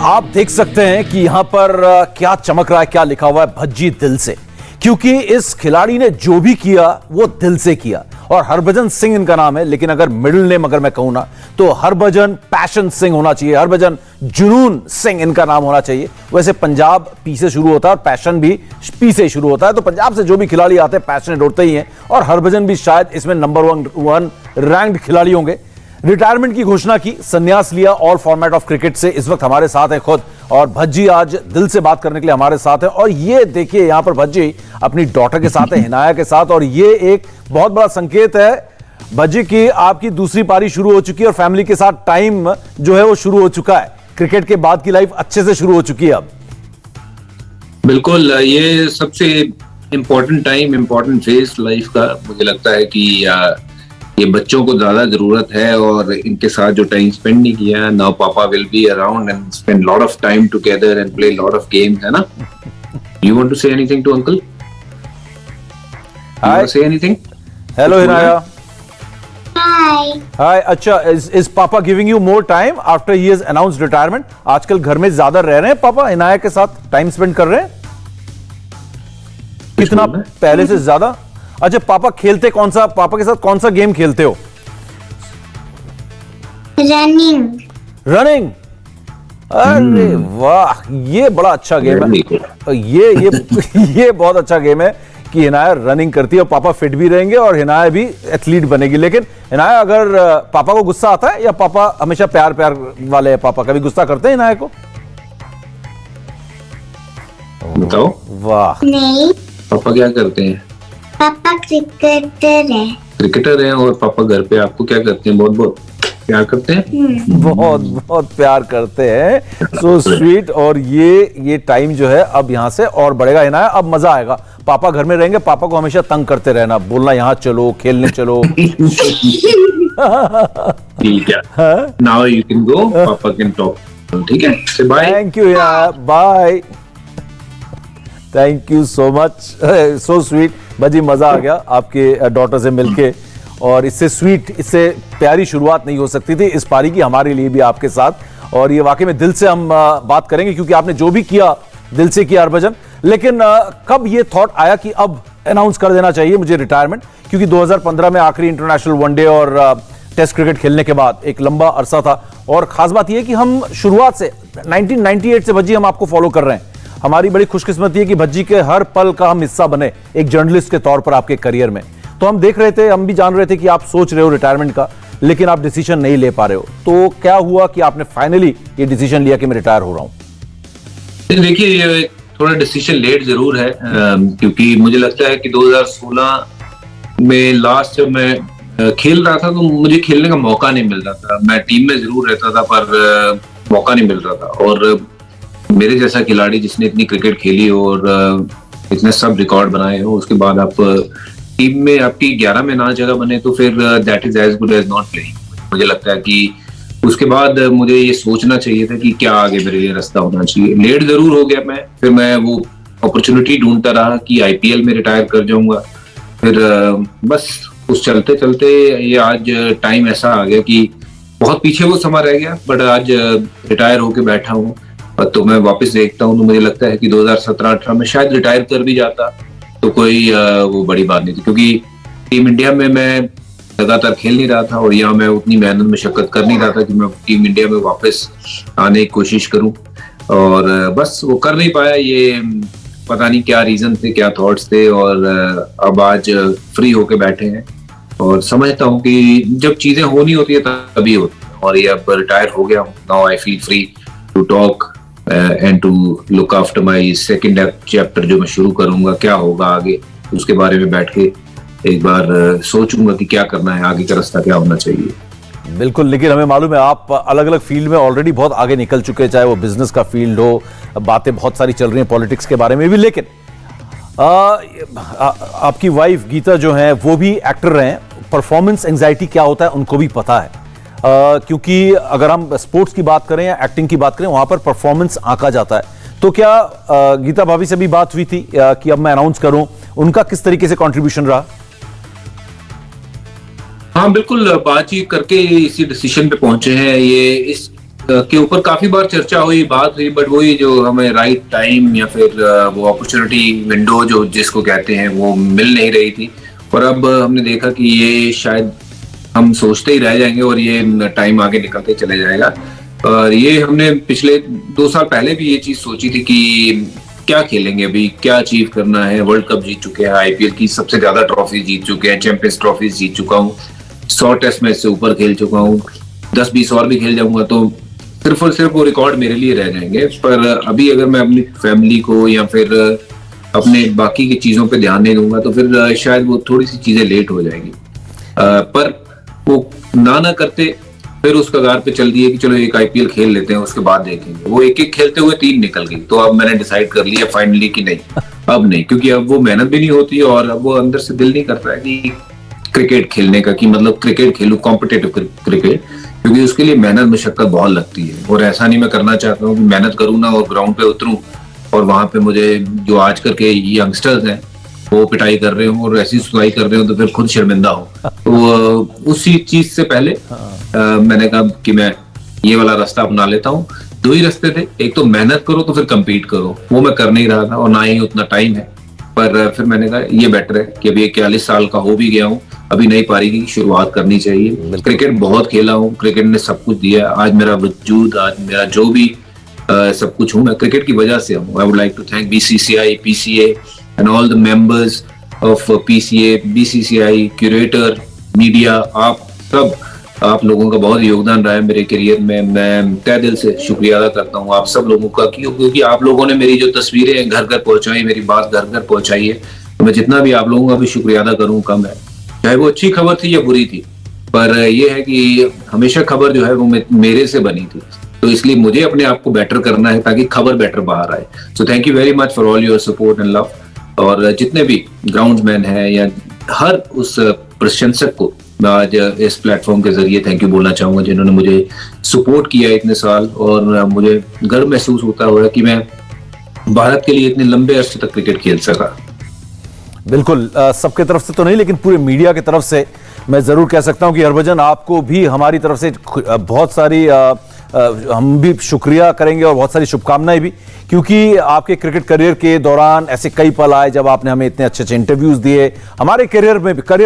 आप देख सकते हैं कि यहां पर क्या चमक रहा है, क्या लिखा हुआ है, भज्जी दिल से। क्योंकि इस खिलाड़ी ने जो भी किया वो दिल से किया। और हरभजन सिंह इनका नाम है, लेकिन अगर मिडिल नेम अगर मैं कहूं ना तो हरभजन पैशन सिंह होना चाहिए, हरभजन जुनून सिंह इनका नाम होना चाहिए। वैसे पंजाब पी से शुरू होता है और पैशन भी पी से शुरू होता है, तो पंजाब से जो भी खिलाड़ी आते हैं पैशनेट होते ही हैं। और हरभजन भी शायद इसमें नंबर वन रैंक्ड खिलाड़ी होंगे। रिटायरमेंट की घोषणा की, संन्यास लिया ऑल फॉर्मेट ऑफ क्रिकेट से। इस वक्त हमारे साथ है खुद, और भज्जी आज दिल से बात करने के लिए हमारे साथ है। और ये देखिए यहां पर भज्जी अपनी डॉटर के साथ है, हिनाया के साथ, और ये एक बहुत बड़ा संकेत है भज्जी की आपकी दूसरी पारी शुरू हो चुकी है और फैमिली के साथ टाइम जो है वो शुरू हो चुका है। क्रिकेट के बाद की लाइफ अच्छे से शुरू हो चुकी है अब। बिल्कुल, ये सबसे important time, important phase life का मुझे लगता है कि ये बच्चों को ज्यादा जरूरत है और इनके साथ जो टाइम स्पेंड नहीं किया। Now papa will be around and spend lot of time together and play lot of games, है ना? You want to say anything to uncle? Hi, say anything? Hello Hinaya. Hi. Hi. अच्छा, is papa giving you more time after he has announced retirement? आजकल घर में ज्यादा रह रहे हैं पापा, हिनाया के साथ टाइम स्पेंड कर रहे हैं कितना पहले से ज्यादा? अच्छा, पापा खेलते कौन सा, पापा के साथ कौन सा गेम खेलते हो? रनिंग। रनिंग? अरे वाह, ये बड़ा अच्छा गेम है। ये बहुत अच्छा गेम है कि हिनाया रनिंग करती है और पापा फिट भी रहेंगे और हिनाया भी एथलीट बनेगी। लेकिन हिनाया, अगर पापा को गुस्सा आता है या पापा हमेशा प्यार प्यार वाले हैं? पापा कभी गुस्सा करते हैं हिनाया को? बताओ। वाह। नहीं, पापा क्या करते हैं? पापा क्रिकेटर है। क्रिकेटर हैं और पापा घर पे आपको क्या करते हैं? बहुत बहुत प्यार करते हैं। बहुत बहुत प्यार करते हैं। So sweet. और ये टाइम जो है अब यहाँ से और बढ़ेगा हिनाया, अब मजा आएगा। पापा घर में रहेंगे, पापा को हमेशा तंग करते रहना, बोलना यहाँ चलो, खेलने चलो। ठीक है, नाउ यू कैन गो, पापा कैन टॉक, ठीक है? Say bye. Thank you Hinaya, bye. Thank you so much, so sweet. Bhajji, मजा आ गया आपके डॉटर से मिलके, और इससे स्वीट, इससे प्यारी शुरुआत नहीं हो सकती थी इस पारी की, हमारे लिए भी आपके साथ। और ये वाकई में दिल से हम बात करेंगे, क्योंकि आपने जो भी किया दिल से किया हरभजन। लेकिन कब ये थॉट आया कि अब अनाउंस कर देना चाहिए मुझे रिटायरमेंट? क्योंकि 2015 में आखिरी इंटरनेशनल वनडे और टेस्ट क्रिकेट खेलने के बाद एक लंबा अरसा था। और खास बात यह कि हम शुरुआत से 1998 से भज्जी हम आपको फॉलो कर रहे हैं। हमारी बड़ी खुशकिस्मती है कि भज्जी के हर पल का हम हिस्सा बने एक जर्नलिस्ट के तौर पर आपके करियर में। तो हम देख रहे थे, हम भी जान रहे थे कि आप सोच रहे हो रिटायरमेंट का, लेकिन आप डिसीजन नहीं ले पा रहे हो। तो क्या हुआ कि आपने फाइनली ये डिसीजन लिया कि मैं रिटायर हो रहा हूं? देखिए, थोड़ा डिसीजन लेट जरूर है, क्योंकि मुझे लगता है कि 2016 में लास्ट जब मैं खेल रहा था तो मुझे खेलने का मौका नहीं मिल रहा था। मैं टीम में जरूर रहता था पर मौका नहीं मिल रहा था। और मेरे जैसा खिलाड़ी जिसने इतनी क्रिकेट खेली और इतने सब रिकॉर्ड बनाए हो, उसके बाद आप टीम में आपकी 11 में ना जगह बने तो फिर that is as good as not playing. मुझे लगता है कि उसके बाद मुझे ये सोचना चाहिए था कि क्या आगे मेरे लिए रास्ता होना चाहिए। लेट जरूर हो गया मैं, फिर मैं वो अपॉर्चुनिटी ढूंढता रहा कि आईपीएल में रिटायर कर जाऊंगा। फिर बस उस चलते चलते ये आज टाइम ऐसा आ गया कि बहुत पीछे वो समय रह गया, बट आज रिटायर होके बैठा हूँ। तो मैं वापस देखता हूँ तो मुझे लगता है कि 2017-18 में शायद रिटायर कर भी जाता तो कोई वो बड़ी बात नहीं थी, क्योंकि टीम इंडिया में मैं लगातार खेल नहीं रहा था और यहाँ मैं उतनी मेहनत मशक्कत कर नहीं रहा था कि मैं टीम इंडिया में वापस आने की कोशिश करूं। और बस वो कर नहीं पाया। ये पता नहीं क्या रीजन थे, क्या थॉट्स थे, और अब आज फ्री होके बैठे हैं और समझता हूँ कि जब चीजें होनी होती है तभी होती है। और ये अब रिटायर हो गया हूँ, now I feel free to talk and to look after my second chapter जो मैं शुरू करूंगा। क्या होगा आगे, उसके बारे में बैठ के एक बार सोचूंगा कि क्या करना है, आगे का रास्ता क्या होना चाहिए। बिल्कुल, लेकिन हमें मालूम है आप अलग अलग फील्ड में ऑलरेडी बहुत आगे निकल चुके हैं, चाहे वो बिजनेस का फील्ड हो, बातें बहुत सारी चल रही हैं पॉलिटिक्स के बारे में भी। लेकिन आपकी वाइफ गीता जो है वो भी एक्टर रहे हैं, परफॉर्मेंस एंजाइटी क्या होता है उनको भी पता है। क्योंकि अगर हम स्पोर्ट्स की बात करें या एक्टिंग की बात करें, वहां पर परफॉर्मेंस आंका जाता है। तो क्या गीता भाभी से भी बात हुई थी कि अब मैं अनाउंस करूं? उनका किस तरीके से कंट्रीब्यूशन रहा? हाँ बिल्कुल, बातचीत करके इसी डिसीजन पे पहुंचे हैं। ये के ऊपर काफी बार चर्चा हुई, बात हुई, बट वही जो हमें राइट टाइम या फिर वो अपॉर्चुनिटी विंडो जो जिसको कहते हैं वो मिल नहीं रही थी। और अब हमने देखा कि ये शायद हम सोचते ही रह जाएंगे और ये टाइम आगे निकलते चले जाएगा। और ये हमने पिछले 2 साल पहले भी ये चीज सोची थी कि क्या खेलेंगे, अभी क्या अचीव करना है। वर्ल्ड कप जीत चुके हैं, आईपीएल की सबसे ज्यादा ट्रॉफी जीत चुके हैं, चैंपियंस ट्रॉफी जीत चुका हूँ, 100 टेस्ट मैच से ऊपर खेल चुका हूँ, 10-20 और भी खेल जाऊंगा तो सिर्फ और सिर्फ वो रिकॉर्ड मेरे लिए रह जाएंगे। पर अभी अगर मैं अपनी फैमिली को या फिर अपने बाकी की चीजों पे ध्यान नहीं दूंगा तो फिर शायद वो थोड़ी सी चीजें लेट हो जाएगी। पर वो ना करते फिर उस कगार पे चल दिए कि चलो एक आईपीएल खेल लेते हैं, उसके बाद देखेंगे। वो एक एक खेलते हुए 3 निकल गई, तो अब मैंने डिसाइड कर लिया फाइनली कि नहीं, अब नहीं, क्योंकि अब वो मेहनत भी नहीं होती और अब वो अंदर से दिल नहीं करता है कि क्रिकेट खेलने का, कि मतलब क्रिकेट खेलूं, कॉम्पिटेटिव क्रिकेट, क्योंकि उसके लिए मेहनत मशक्कत बहुत लगती है। और ऐसा नहीं मैं करना चाहता हूँ कि मेहनत करूँ ना और ग्राउंड पे उतरूं और वहां पे मुझे जो आजकल के यंगस्टर्स हैं वो पिटाई कर रहे हो और ऐसी सुनाई कर रहे हो तो फिर खुद शर्मिंदा हो। तो उसी चीज से पहले मैंने कहा कि मैं ये वाला रास्ता अपना लेता हूँ। 2 ही रास्ते थे, एक तो मेहनत करो तो फिर compete करो, वो मैं कर नहीं रहा था और ना ही उतना टाइम है। पर फिर मैंने कहा ये बेटर है कि अभी 41 साल का हो भी गया हूँ, अभी नई पारी की शुरुआत करनी चाहिए। क्रिकेट बहुत खेला हूँ, क्रिकेट ने सब कुछ दिया। आज मेरा वजूद, आज मेरा जो भी सब कुछ हूँ, मैं क्रिकेट की वजह से हूँ। I would like to thank BCCI, PCA and all the members of PCA, BCCI, curator, media, आप लोगों का बहुत योगदान रहा है मेरे करियर में। मैं तहे दिल से शुक्रिया अदा करता हूँ आप सब लोगों का, क्योंकि आप लोगों ने मेरी जो तस्वीरें घर घर पहुंचाई, मेरी बात घर घर पहुंचाई है, तो मैं जितना भी आप लोगों का भी शुक्रिया अदा करूँ कम है। चाहे वो अच्छी खबर थी या बुरी थी, पर ये है कि हमेशा खबर जो है वो मेरे से बनी थी, तो इसलिए मुझे अपने आप को बेटर करना है ताकि खबर बेटर बाहर आए। So thank you very much for all your support and love. और जितने भी ग्राउंडमैन हैं या हर उस प्रशंसक को मैं आज इस प्लेटफॉर्म के जरिए थैंक यू बोलना चाहूंगा, जिन्होंने मुझे सपोर्ट किया इतने साल। और मुझे गर्व महसूस होता हुआ कि मैं भारत के लिए इतने लंबे अरसे तक क्रिकेट खेल सका। बिल्कुल, सबके तरफ से तो नहीं, लेकिन पूरे मीडिया की तरफ से मैं जरूर कह सकता हूं कि हरभजन, आपको भी हमारी तरफ से बहुत सारी हम भी शुक्रिया करेंगे और बहुत सारी शुभकामनाएं भी, क्योंकि आपके क्रिकेट करियर के दौरान ऐसे कई पल आए जब आपने हमें इतने अच्छे अच्छे इंटरव्यूज दिए। हमारे करियर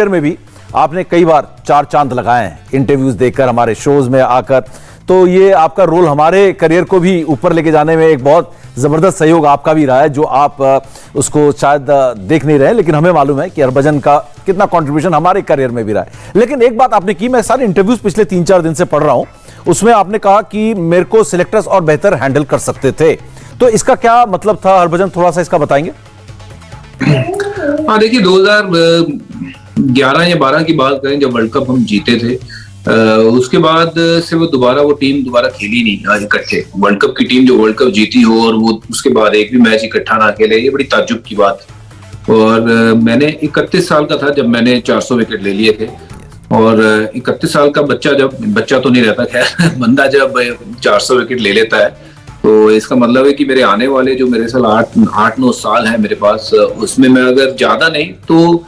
में भी आपने कई बार 4 चांद लगाए हैं इंटरव्यूज देकर, हमारे शोज में आकर। तो ये आपका रोल हमारे करियर को भी ऊपर लेके जाने में एक बहुत जबरदस्त सहयोग आपका भी रहा है, जो आप उसको शायद देख नहीं रहे, लेकिन हमें मालूम है कि हरभजन का कितना कंट्रीब्यूशन हमारे करियर में भी रहा है। लेकिन एक बात आपने की, मैं सारे इंटरव्यूज पिछले 3-4 दिन से पढ़ रहा हूं, उसमें आपने कहा कि मेरे को सिलेक्टर्स और बेहतर हैंडल कर सकते थे। तो इसका क्या मतलब था हरभजन, थोड़ा सा इसका बताएंगे? हाँ देखिए, 2011 या 12 की बात करें जब वर्ल्ड कप हम जीते थे, उसके बाद से वो टीम दोबारा खेली नहीं इकट्ठे। वर्ल्ड कप की टीम जो वर्ल्ड कप जीती हो और वो उसके बाद एक भी मैच इकट्ठा ना खेले, ये बड़ी ताज्जुब की बात। और मैंने 31 साल का था जब मैंने 400 विकेट ले लिए थे। और 31 साल का बच्चा तो नहीं रहता, खैर बंदा जब 400 विकेट ले लेता है तो इसका मतलब है कि मेरे आने वाले जो मेरे साल 8-9 साल है मेरे पास, उसमें मैं अगर ज्यादा नहीं तो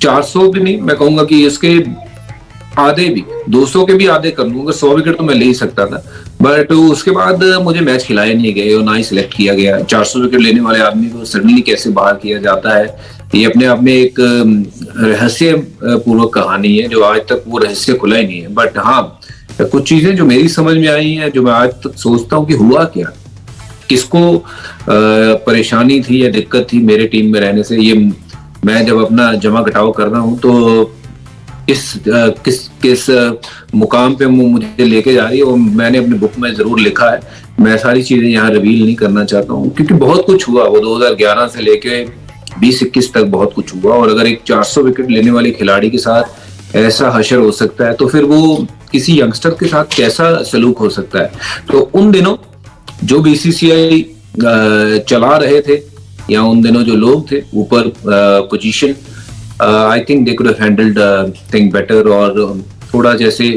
400 भी नहीं, मैं कहूंगा कि इसके आधे भी, 200 के भी आधे कर लूंगा। 100 विकेट तो मैं ले ही सकता था, बट उसके बाद मुझे मैच खिलाए नहीं गए और ना ही सिलेक्ट किया गया। 400 विकेट लेने वाले आदमी को सडनली कैसे बाहर किया जाता है, ये अपने आप में एक रहस्य पूर्वक कहानी है, जो आज तक वो रहस्य खुला ही नहीं है। बट हाँ, कुछ चीजें जो मेरी समझ में आई हैं, जो मैं आज तक सोचता हूँ कि हुआ क्या, किसको परेशानी थी या दिक्कत थी मेरे टीम में रहने से। ये मैं जब अपना जमा घटाव कर रहा हूँ तो किस मुकाम पे मुझे लेके जा रही है, वो मैंने अपनी बुक में जरूर लिखा है। मैं सारी चीजें यहाँ रिवील नहीं करना चाहता हूँ, क्योंकि बहुत कुछ हुआ वो 2011 से लेके 20-21 तक बहुत कुछ हुआ। और अगर एक 400 विकेट लेने वाले खिलाड़ी के साथ ऐसा हशर हो सकता है, तो फिर वो किसी यंगस्टर के साथ कैसा सलूक हो सकता है। तो उन दिनों जो BCCI चला रहे थे, या उन दिनों जो लोग थे ऊपर position, I think they could have handled thing better. और थोड़ा जैसे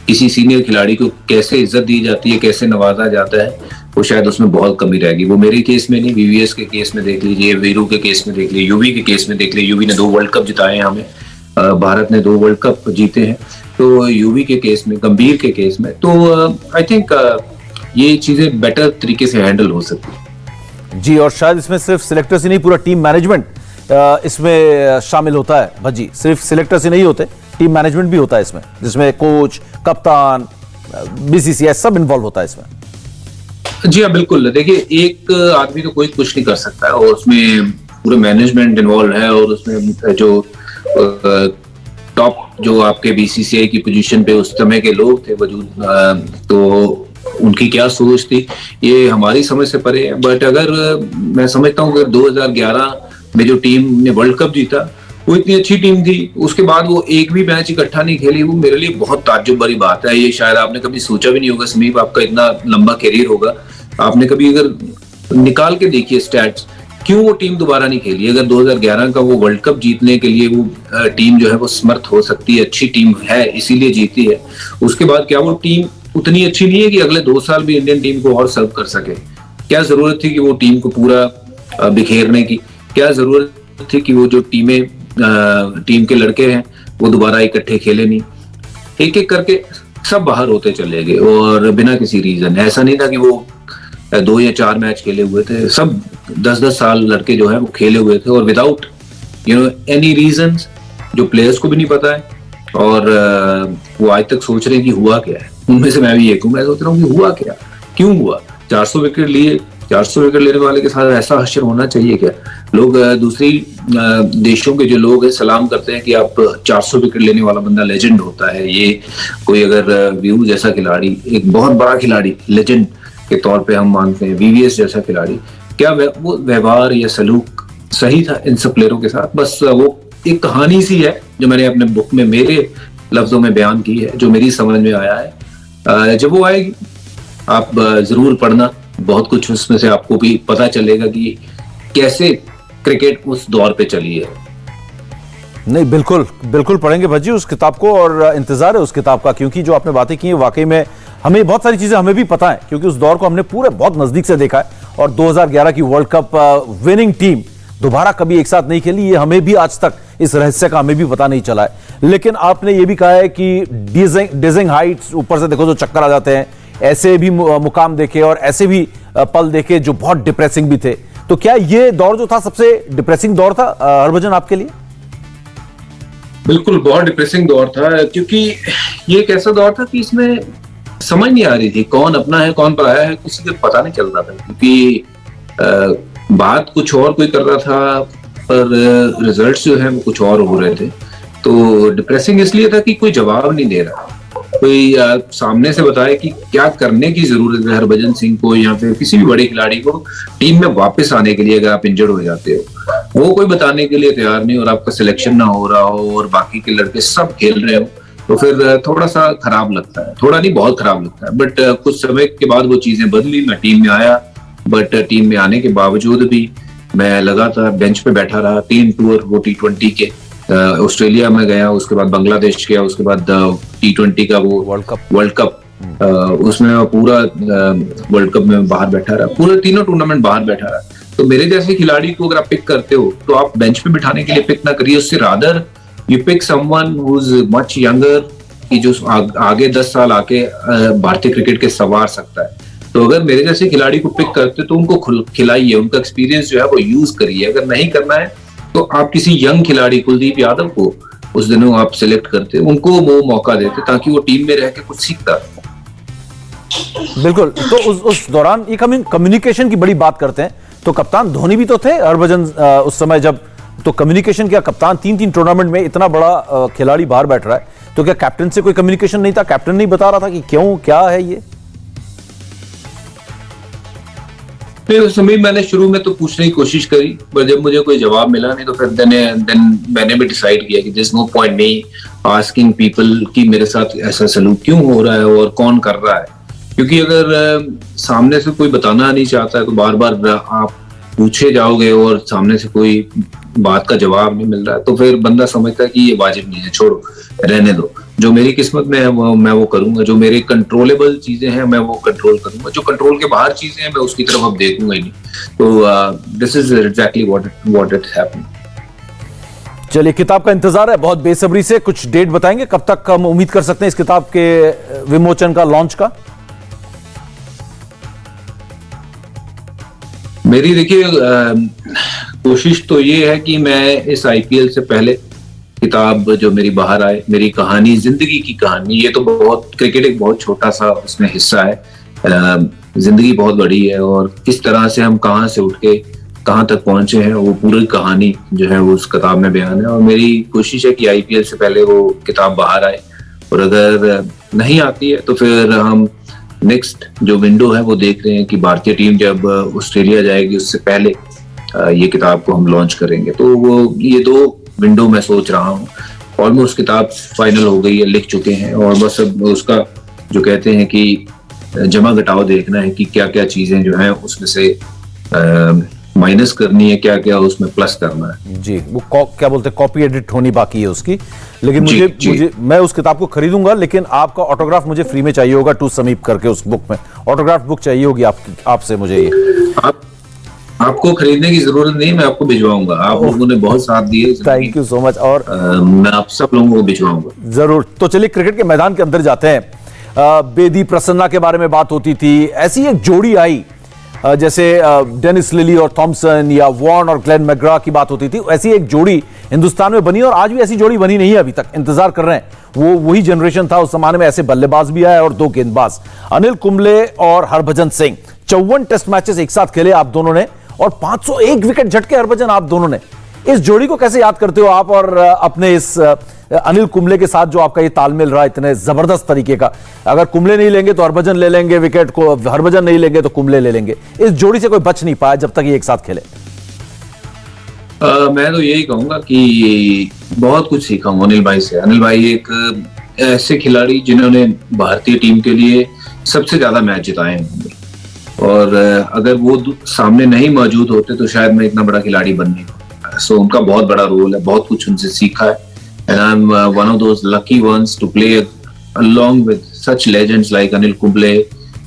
किसी सीनियर खिलाड़ी को कैसे इज्जत दी जाती है, कैसे नवाजा जाता है, वो शायद उसमें बहुत कमी रहेगी। वो मेरे केस में नहीं, VVS के केस में देख लीजिए, वीरू के केस में देख लीजिए, यूवी के केस में देख लीजिए। यूवी ने 2 वर्ल्ड कप जिताए हैं हमें, भारत ने 2 वर्ल्ड कप जीते हैं। तो यूवी के केस में, गंभीर के केस में, तो आई थिंक ये चीजें बेटर तरीके से हैंडल हो सकती है। जी, और शायद इसमें सिर्फ सिलेक्टर्स ही नहीं, पूरा टीम मैनेजमेंट इसमें शामिल होता है भज्जी। सिर्फ सिलेक्टर्स ही नहीं होते, टीम मैनेजमेंट भी होता है इसमें, जिसमें कोच, कप्तान, बीसीसीआई सब इन्वॉल्व होता है इसमें। जी हाँ, बिल्कुल। देखिए, एक आदमी तो कोई कुछ नहीं कर सकता है, और उसमें पूरे मैनेजमेंट इन्वॉल्व है, और उसमें जो टॉप जो आपके बीसीसीआई की पोजीशन पे उस समय के लोग थे वजूद, तो उनकी क्या सोच थी ये हमारी समझ से परे है। बट अगर मैं समझता हूँ कि 2011 में जो टीम ने वर्ल्ड कप जीता वो इतनी अच्छी टीम थी, उसके बाद वो एक भी मैच इकट्ठा नहीं खेली, वो मेरे लिए बहुत ताज्जुब भरी बात है। ये शायद आपने कभी सोचा भी नहीं होगा समीप, आपका इतना लंबा करियर होगा, आपने कभी अगर निकाल के देखिए स्टैट्स, क्यों वो टीम दोबारा नहीं खेली। अगर 2011 का वो वर्ल्ड कप जीतने के लिए वो टीम जो है वो समर्थ हो सकती है, अच्छी टीम है इसीलिए जीती है, उसके बाद क्या वो टीम उतनी अच्छी नहीं है कि अगले 2 साल भी इंडियन टीम को और सर्व कर सके? क्या जरूरत थी कि वो टीम को पूरा बिखेरने की? क्या जरूरत थी कि वो जो टीम के लड़के हैं वो दोबारा इकट्ठे खेले नहीं? एक एक करके सब बाहर होते चले गए, और बिना किसी रीजन। ऐसा नहीं था कि वो 2 या 4 मैच खेले हुए थे, सब 10-10 साल लड़के जो है वो खेले हुए थे, और विदाउट एनी रीजन, जो प्लेयर्स को भी नहीं पता है, और वो आज तक सोच रहे हैं कि हुआ क्या है। उनमें से मैं भी एक हूँ, मैं सोच रहा हूँ कि हुआ क्या, क्यों हुआ? 400 विकेट लिए, 400 विकेट लेने वाले के साथ ऐसा हश्र होना चाहिए क्या? लोग दूसरी देशों के जो लोग हैं सलाम करते हैं कि आप 400 विकेट लेने वाला बंदा लेजेंड होता है। ये कोई अगर व्यू जैसा खिलाड़ी, एक बहुत बड़ा खिलाड़ी, लेजेंड के तौर पे हम मानते हैं, वीवीएस जैसा खिलाड़ी, क्या वो व्यवहार या सलूक सही था इन सब प्लेयरों के साथ? बस वो एक कहानी सी है जो मैंने अपने बुक में मेरे लफ्जों में बयान की है, जो मेरी समझ में आया है। जब वो आएगी आप जरूर पढ़ना, बहुत कुछ उसमें से आपको भी पता चलेगा कि कैसे क्रिकेट उस दौर पे चली है। नहीं, बिल्कुल बिल्कुल पढ़ेंगे भज्जी उस किताब को, और इंतजार है उस किताब का, क्योंकि जो आपने बातें की हैं वाकई में हमें बहुत सारी चीजें हमें भी पता है, क्योंकि उस दौर को हमने पूरे बहुत नजदीक से देखा है। और 2011 की वर्ल्ड कप विनिंग टीम दोबारा कभी एक साथ नहीं खेली, ये हमें भी आज तक इस रहस्य का हमें भी पता नहीं चला है। लेकिन आपने ये भी कहा है कि डिजिंग हाइट्स, ऊपर से देखो तो चक्कर आ जाते हैं, ऐसे भी मुकाम देखे और ऐसे भी पल देखे जो बहुत डिप्रेसिंग भी थे। तो क्या ये दौर जो था सबसे डिप्रेसिंग दौर था हरभजन आपके लिए? बिल्कुल, बहुत डिप्रेसिंग दौर था, क्योंकि ये एक ऐसा दौर था कि इसमें समझ नहीं आ रही थी कौन अपना है कौन पराया है, किसी को पता नहीं चल रहा था, क्योंकि बात कुछ और कोई कर रहा था पर रिजल्ट्स जो है वो कुछ और हो रहे थे। तो डिप्रेसिंग इसलिए था कि कोई जवाब नहीं दे रहा, कोई सामने से बताए कि क्या करने की जरूरत है हरभजन सिंह को या फिर किसी भी बड़े खिलाड़ी को टीम में वापस आने के लिए अगर आप इंजर्ड हो जाते हो। वो कोई बताने के लिए तैयार नहीं, और आपका सिलेक्शन ना हो रहा हो और बाकी के लड़के सब खेल रहे हो, तो फिर थोड़ा सा खराब लगता है। थोड़ा नहीं, बहुत खराब लगता है। बट कुछ समय के बाद वो चीजें बदली, मैं टीम में आया, बट टीम में आने के बावजूद भी मैं लगातार बेंच पे बैठा रहा। 3 टूर वो T20 के, ऑस्ट्रेलिया में गया, उसके बाद बांग्लादेश गया, उसके बाद T20 का वो वर्ल्ड कप उसमें पूरा वर्ल्ड कप में बाहर बैठा रहा, पूरे तीनों टूर्नामेंट बाहर बैठा रहा। तो मेरे जैसे खिलाड़ी को अगर आप पिक करते हो तो आप बेंच पे बिठाने के लिए पिक ना करिए, उससे rather you pick someone who is much younger, कि जो आगे 10 साल आके भारतीय क्रिकेट के संवार सकता है। तो अगर मेरे जैसे खिलाड़ी को पिक करते तो उनको खिलाइए, उनका एक्सपीरियंस जो है वो यूज करिए। अगर नहीं करना है तो आप किसी यंग खिलाड़ी, कुलदीप यादव को उस दिनों आप सिलेक्ट करते, उनको वो मौका देते ताकि वो टीम में रह के कुछ सीखता। बिल्कुल। तो उस दौरान ये कम्युनिकेशन की बड़ी बात करते हैं, तो कप्तान धोनी भी तो थे हरभजन उस समय जब, तो कम्युनिकेशन क्या, कप्तान 3 टूर्नामेंट में इतना बड़ा खिलाड़ी बाहर बैठ रहा है, तो क्या कैप्टन से कोई कम्युनिकेशन नहीं था? कैप्टन नहीं बता रहा था कि क्यों, क्या है ये? उस समय मैंने शुरू में तो पूछने की कोशिश करी, पर जब मुझे कोई जवाब मिला नहीं तो फिर देन मैंने भी डिसाइड किया कि there is no point me asking people कि मेरे साथ ऐसा सलूक क्यों हो रहा है और कौन कर रहा है। क्योंकि अगर सामने से कोई बताना नहीं चाहता है तो बार बार आप पूछे जाओगे और सामने से कोई बात का जवाब नहीं मिल रहा है, तो फिर बंदा समझता है कि ये वाजिब नहीं है, छोड़ो, रहने दो। जो मेरी किस्मत में है मैं वो करूंगा, जो मेरे कंट्रोलेबल चीजें हैं मैं वो कंट्रोल करूंगा, जो कंट्रोल के बाहर चीजें हैं मैं उसकी तरफ अब देखूंगा ही नहीं। तो this is exactly what it happened. चलिए, किताब का इंतजार है बहुत बेसब्री से। कुछ डेट बताएंगे कब तक हम उम्मीद कर सकते हैं इस किताब के विमोचन का, लॉन्च का? मेरी देखिए कोशिश तो ये है कि मैं इस आईपीएल से पहले किताब जो मेरी बाहर आए, मेरी कहानी, जिंदगी की कहानी, ये तो बहुत, क्रिकेट एक बहुत छोटा सा उसमें हिस्सा है, जिंदगी बहुत बड़ी है और किस तरह से हम कहाँ से उठ के कहाँ तक पहुंचे हैं वो पूरी कहानी जो है वो उस किताब में बयान है। और मेरी कोशिश है कि आईपीएल से पहले वो किताब बाहर आए, और अगर नहीं आती है तो फिर हम नेक्स्ट जो विंडो है वो देख रहे हैं कि भारतीय टीम जब ऑस्ट्रेलिया जाएगी उससे पहले ये किताब को हम लॉन्च करेंगे। तो वो ये 2 विंडो मैं सोच रहा हूँ। ऑलमोस्ट किताब फाइनल हो गई है, लिख चुके हैं, और बस अब उसका जो कहते हैं कि जमा घटाव देखना है कि क्या क्या चीजें जो हैं उसमें से माइनस करनी है, क्या क्या उसमें प्लस करना है। जी, वो क्या बोलते हैं, कॉपी एडिट होनी बाकी है उसकी। लेकिन मुझे मैं उस किताब को खरीदूंगा, लेकिन आपका ऑटोग्राफ मुझे फ्री में चाहिए होगा, टू समीप करके उस बुक में ऑटोग्राफ बुक चाहिए होगी आपसे मुझे। ये आपको खरीदने की जरूरत नहीं, मैं आपको भिजवाऊंगा। आप लोगों ने बहुत साथ दिए, थैंक यू सो मच। और मैं आप सब लोगों को भिजवाऊंगा जरूर। तो चलिए क्रिकेट के मैदान के अंदर जाते हैं। बेदी प्रसन्ना के बारे में बात होती थी, ऐसी एक जोड़ी आई जैसे डेनिस लिली और थॉमसन, या वॉर्न और ग्लेन मैकग्रा की बात होती थी, ऐसी एक जोड़ी हिंदुस्तान में बनी और आज भी ऐसी जोड़ी बनी नहीं है, अभी तक इंतजार कर रहे हैं। वही जनरेशन था उस जमाने में, ऐसे बल्लेबाज भी आए और 2 गेंदबाज, अनिल कुंबले और हरभजन सिंह। 54 टेस्ट मैचेस एक साथ खेले आप दोनों ने और 501 विकेट झटके हरभजन आप दोनों ने। इस जोड़ी को कैसे याद करते हो आप, और अपने इस अनिल कुंबले के साथ जो आपका ये तालमेल रहा इतने जबरदस्त तरीके का, अगर कुंबले नहीं लेंगे तो हरभजन ले लेंगे विकेट को, हरभजन नहीं लेंगे तो कुंबले ले लेंगे, इस जोड़ी से कोई बच नहीं पाया जब तक ये एक साथ खेले। मैं तो यही कहूंगा कि बहुत कुछ सीखा हूं अनिल भाई से। अनिल भाई एक ऐसे खिलाड़ी जिन्होंने भारतीय टीम के लिए सबसे ज्यादा मैच जिताए हैं, और अगर वो सामने नहीं मौजूद होते तो शायद मैं इतना बड़ा खिलाड़ी बन नहीं पाता। सो उनका बहुत बड़ा रोल है, बहुत कुछ उनसे सीखा है, and I'm one of those lucky ones to play along with such legends like Anil Kumble,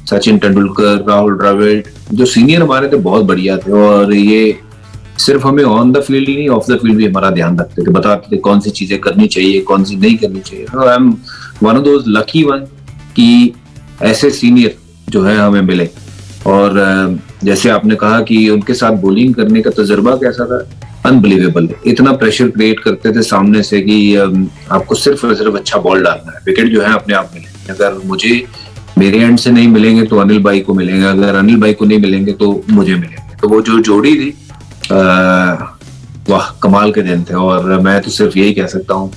Sachin Tendulkar, Rahul Dravid, जो सीनियर हमारे थे बहुत बढ़िया थे, और ये सिर्फ हमें ऑन द फील्ड ही नहीं, ऑफ द फील्ड भी हमारा ध्यान रखते थे, बताते थे कौन सी चीजें करनी चाहिए, कौन सी नहीं करनी चाहिए। So I'm one of those lucky one कि ऐसे सीनियर जो है हमें मिले। और जैसे आपने कहा कि उनके साथ बॉलिंग करने का तजुर्बा कैसा था, अनबिलीवेबल। इतना प्रेशर क्रिएट करते थे सामने से कि आपको सिर्फ और सिर्फ अच्छा बॉल डालना है, विकेट जो है अपने आप मिलेंगे। अगर मुझे मेरे एंड से नहीं मिलेंगे तो अनिल भाई को मिलेंगे, अगर अनिल भाई को नहीं मिलेंगे तो मुझे मिलेंगे। तो वो जो जोड़ी थी, वाह, कमाल के दिन थे। और मैं तो सिर्फ यही कह सकता हूँ,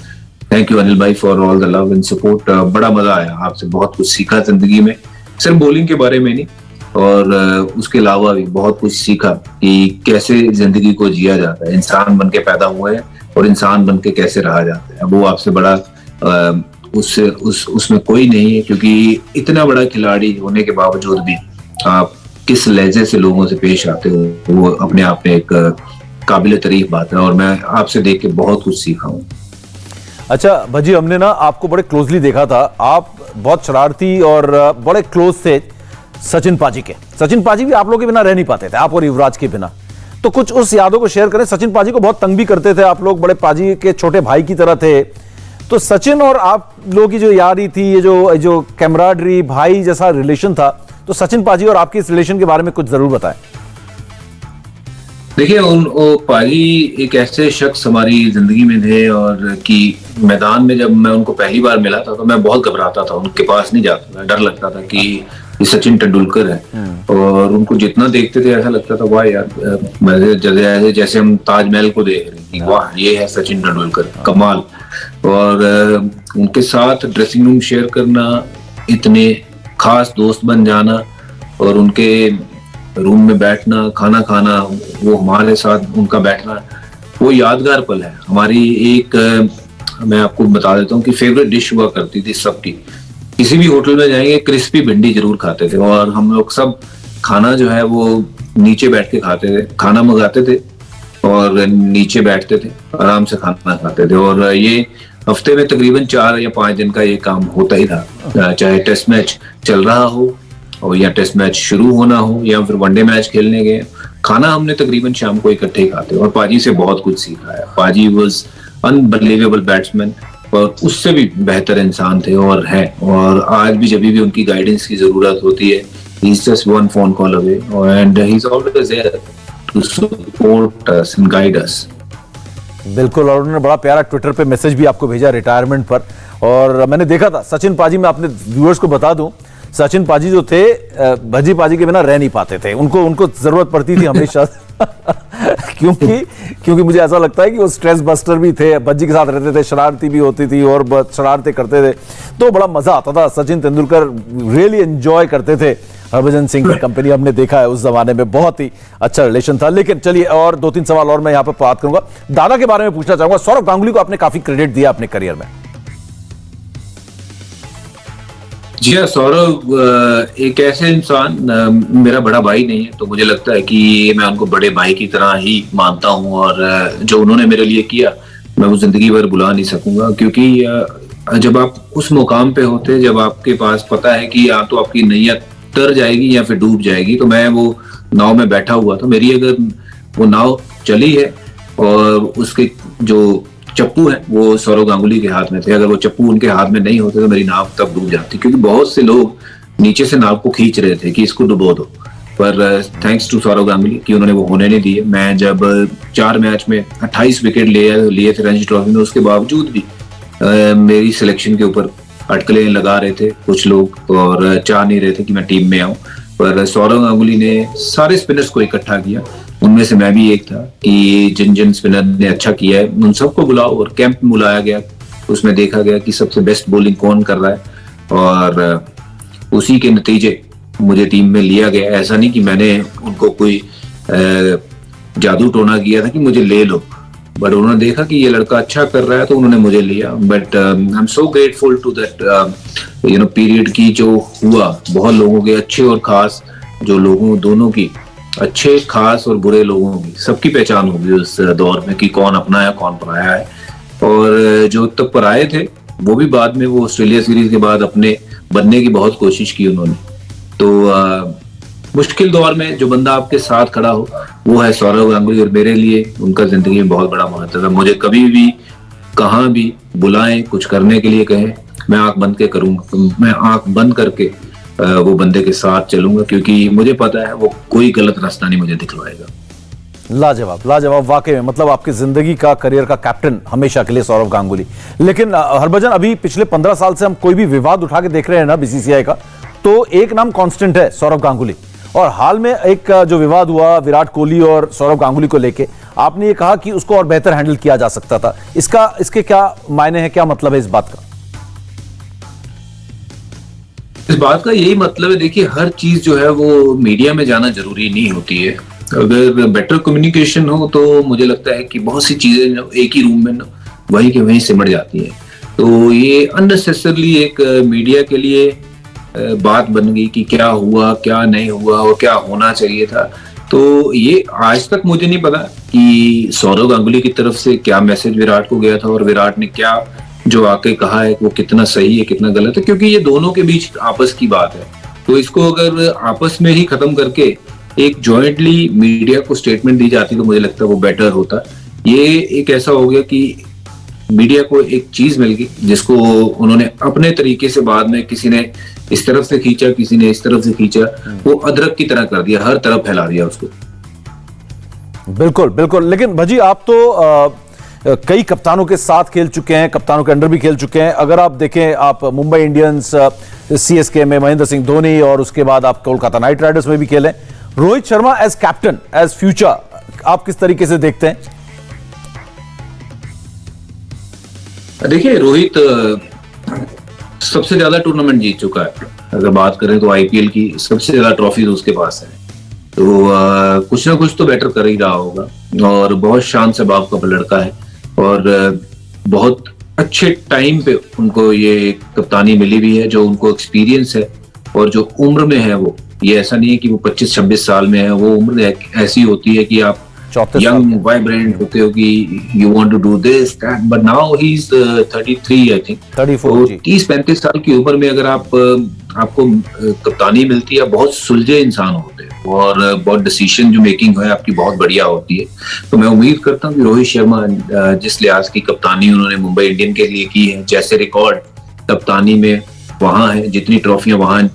थैंक यू अनिल भाई for all the love and support. बड़ा मजा आया, आपसे बहुत कुछ सीखा जिंदगी में, सिर्फ बॉलिंग के बारे में नहीं, और उसके अलावा भी बहुत कुछ सीखा कि कैसे जिंदगी को जिया जाता है। इंसान बन के पैदा हुए हैं और इंसान बन के कैसे रहा जाता है, वो आपसे बड़ा उसमें कोई नहीं है, क्योंकि इतना बड़ा खिलाड़ी होने के बावजूद भी आप किस लहजे से लोगों से पेश आते हो, वो अपने आप में एक काबिल तारीफ बात है, और मैं आपसे देख के बहुत कुछ सीखा हूँ। अच्छा भजी, हमने ना आपको बड़े क्लोजली देखा था, आप बहुत शरारती और बड़े क्लोज थे सचिन पाजी के। सचिन पाजी भी आप लोगों के बिना रह नहीं पाते थे, आप और युवराज के बिना। तो कुछ उस यादों को शेयर करें। सचिन पाजी को बहुत तंग भी करते थे आप लोग, बड़े पाजी के छोटे भाई की तरह थे। तो सचिन और आप लोगों की जो यारी थी, ये जो कैमराडरी, भाई जैसा रिलेशन था, तो सचिन पाजी और आपके इस रिलेशन के बारे में कुछ जरूर बताएं। देखिए, पाजी एक ऐसे शख्स हमारी जिंदगी में थे, और कि मैदान में जब मैं उनको पहली बार मिला था तो मैं बहुत घबराता था, उनके पास नहीं जाता था, डर लगता था कि ये सचिन तेंदुलकर है। और उनको जितना देखते थे ऐसा लगता था वाह यार, जैसे हम ताजमहल को देख रहे हैं कि वाह ये है सचिन तेंदुलकर, कमाल। और उनके साथ ड्रेसिंग रूम शेयर करना, इतने खास दोस्त बन जाना, और उनके रूम में बैठना, खाना खाना, वो हमारे साथ उनका बैठना, वो यादगार पल है हमारी। एक मैं आपको बता देता हूँ कि फेवरेट डिश हुआ करती थी सबकी, किसी भी होटल में जाएंगे क्रिस्पी भिंडी जरूर खाते थे, और हम लोग सब खाना जो है वो नीचे बैठ के खाते थे, खाना मंगाते थे और नीचे बैठते थे, आराम से खाना खाते थे। और ये हफ्ते में तकरीबन 4 या 5 दिन का ये काम होता ही था, चाहे टेस्ट मैच चल रहा हो और या टेस्ट मैच शुरू होना हो या फिर वनडे मैच खेलने गए, खाना हमने तकरीबन शाम को इकट्ठे खाते। और पाजी से बहुत कुछ सीखा है। पाजी वाज अनबिलीवेबल बैट्समैन, और उससे भी बेहतर इंसान थे और है। और आज भी जब भी उनकी गाइडेंस की जरूरत होती है, he is just one phone call away and he is always there. to support us and guide us. बिल्कुल, और उन्होंने बड़ा प्यारा ट्विटर पे मैसेज भी आपको भेजा रिटायरमेंट पर, और मैंने देखा था सचिन पाजी, मैं अपने व्यूअर्स को बता दूं, सचिन पाजी जो थे भज्जी पाजी के बिना रह नहीं पाते थे, उनको जरूरत पड़ती थी हमेशा क्योंकि मुझे ऐसा लगता है कि वो स्ट्रेस बस्टर भी थे, भज्जी के साथ रहते थे, शरारती भी होती थी और शरारतें करते थे, तो बड़ा मजा आता था। सचिन तेंदुलकर रियली एंजॉय करते थे हरभजन सिंह की कंपनी, हमने देखा है उस जमाने में बहुत ही अच्छा रिलेशन था। लेकिन चलिए, और 2-3 सवाल और मैं यहाँ पर बात करूंगा। दादा के बारे में पूछना चाहूंगा। सौरव गांगुली को आपने काफी क्रेडिट दिया अपने करियर में। जी हाँ, सौरव एक ऐसे इंसान, मेरा बड़ा भाई नहीं है, तो मुझे लगता है कि मैं उनको बड़े भाई की तरह ही मानता हूँ, और जो उन्होंने मेरे लिए किया मैं वो जिंदगी भर भुला नहीं सकूंगा। क्योंकि जब आप उस मुकाम पे होते हैं, जब आपके पास पता है कि या तो आपकी नैया तर जाएगी या फिर डूब जाएगी, तो मैं वो नाव में बैठा हुआ था। मेरी अगर वो नाव चली है और उसके जो चप्पू है वो सौरव गांगुली के हाथ में थे, अगर वो चप्पू उनके हाथ में नहीं होते तो मेरी नाव तब डूब जाती, क्योंकि बहुत से लोग नीचे से नाव को खींच रहे थे कि इसको डुबो दो, पर थैंक्स टू सौरव गांगुली कि उन्होंने वो होने नहीं दिए। मैं जब 4 मैच में 28 विकेट लिए थे रणजी ट्रॉफी में, उसके बावजूद भी मेरी सिलेक्शन के ऊपर अटकलें लगा रहे थे कुछ लोग, और चाह नहीं रहे थे कि मैं टीम में आऊं, पर सौरव गांगुली ने सारे स्पिनर्स को इकट्ठा किया, उनमें से मैं भी एक था, कि जिन जिन स्पिनर ने अच्छा किया है उन सबको बुलाओ, और कैंप में बुलाया गया। उसमें देखा गया कि सबसे बेस्ट बॉलिंग कौन कर रहा है, और उसी के नतीजे मुझे टीम में लिया गया। ऐसा नहीं कि मैंने उनको कोई जादू टोना किया था कि मुझे ले लो, बट उन्होंने देखा कि ये लड़का अच्छा कर रहा है तो उन्होंने मुझे लिया। But I am so grateful to that period की जो हुआ, बहुत लोगों के अच्छे और खास, जो लोगों दोनों की अच्छे खास और बुरे लोगों की सबकी पहचान होगी उस दौर में, कि कौन अपना है कौन पराया है। और जो तब पराए थे वो भी बाद में वो ऑस्ट्रेलिया सीरीज के बाद अपने बनने की बहुत कोशिश की उन्होंने। तो मुश्किल दौर में जो बंदा आपके साथ खड़ा हो वो है सौरव गांगुली, और मेरे लिए उनका जिंदगी में बहुत बड़ा महत्व है। मुझे कभी भी कहाँ भी बुलाएं, कुछ करने के लिए कहें, मैं आंख बंद के करूंगा, मैं आंख बंद करके वो बंदे के साथ चलूंगा, क्योंकि मुझे पता है वो कोई गलत रास्ता नहीं मुझे दिखलाएगा। लाजवाब, लाजवाब वाकई में, मतलब आपकी जिंदगी का, करियर का कैप्टन हमेशा के लिए सौरव गांगुली। लेकिन हरभजन, अभी पिछले 15 साल से हम कोई भी विवाद उठा के देख रहे हैं ना बीसीसीआई का, तो एक नाम कांस्टेंट है, सौरव गांगुली। और हाल में एक जो विवाद हुआ विराट कोहली और सौरव गांगुली को लेके, आपने ये कहा कि उसको और बेहतर हैंडल किया जा सकता था। इसके क्या मायने हैं, क्या मतलब है इस बात का? इस बात का यही मतलब है, देखिए हर चीज जो है वो मीडिया में जाना जरूरी नहीं होती है। अगर बेटर कम्युनिकेशन हो तो मुझे लगता है कि बहुत सी चीजें एक ही रूम में वहीं के वहीं सिमट जाती है। तो ये अननेसेसरली एक मीडिया के लिए बात बन गई कि क्या हुआ क्या नहीं हुआ और क्या होना चाहिए था। तो ये आज तक मुझे नहीं पता कि सौरव गांगुली की तरफ से क्या मैसेज विराट को गया था, और विराट ने क्या जो आके कहा है वो कितना सही है कितना गलत है, क्योंकि ये दोनों के बीच आपस की बात है। तो इसको अगर आपस में ही खत्म करके एक जॉइंटली मीडिया को स्टेटमेंट दी जाती तो मुझे लगता है वो बेटर होता। ये एक ऐसा हो गया कि मीडिया को एक चीज मिल गई जिसको उन्होंने अपने तरीके से, बाद में किसी ने इस तरफ से खींचा किसी ने इस तरफ से खींचा, वो अदरक की तरह कर दिया, हर तरफ फैला दिया उसको। बिल्कुल बिल्कुल। लेकिन भजी, आप तो कई कप्तानों के साथ खेल चुके हैं, कप्तानों के अंडर भी खेल चुके हैं। अगर आप देखें, आप मुंबई इंडियंस, सीएसके में महेंद्र सिंह धोनी, और उसके बाद आप कोलकाता नाइट राइडर्स में भी खेले। Rohit Sharma as captain, as future, आप किस तरीके से देखते हैं? देखिए, रोहित सबसे ज्यादा टूर्नामेंट जीत चुका है। अगर बात करें तो आईपीएल की सबसे ज्यादा ट्रॉफी उसके पास है, तो कुछ ना कुछ तो बेटर कर ही रहा होगा। और बहुत शान से बाप का लड़का है, और बहुत अच्छे टाइम पे उनको ये कप्तानी मिली भी है, जो उनको एक्सपीरियंस है और जो उम्र में है वो, ये ऐसा नहीं है कि वो 25-26 साल में है, वो उम्र ऐसी होती है कि आप यंग वाइब्रेंट होते हो कि you want to do this that, but now he is 33 I think 34। 30-35 साल की उम्र में अगर आपको कप्तानी मिलती है, बहुत सुलझे इंसान होते हैं और बहुत डिसीजन जो मेकिंग है आपकी बहुत बढ़िया होती है। तो मैं उम्मीद करता हूँ कि रोहित शर्मा जिस लिहाज की कप्तानी उन्होंने मुंबई इंडियन के लिए की है, जैसे रिकॉर्ड कप्तानी में वहां है, जितनी ट्रॉफियां वहां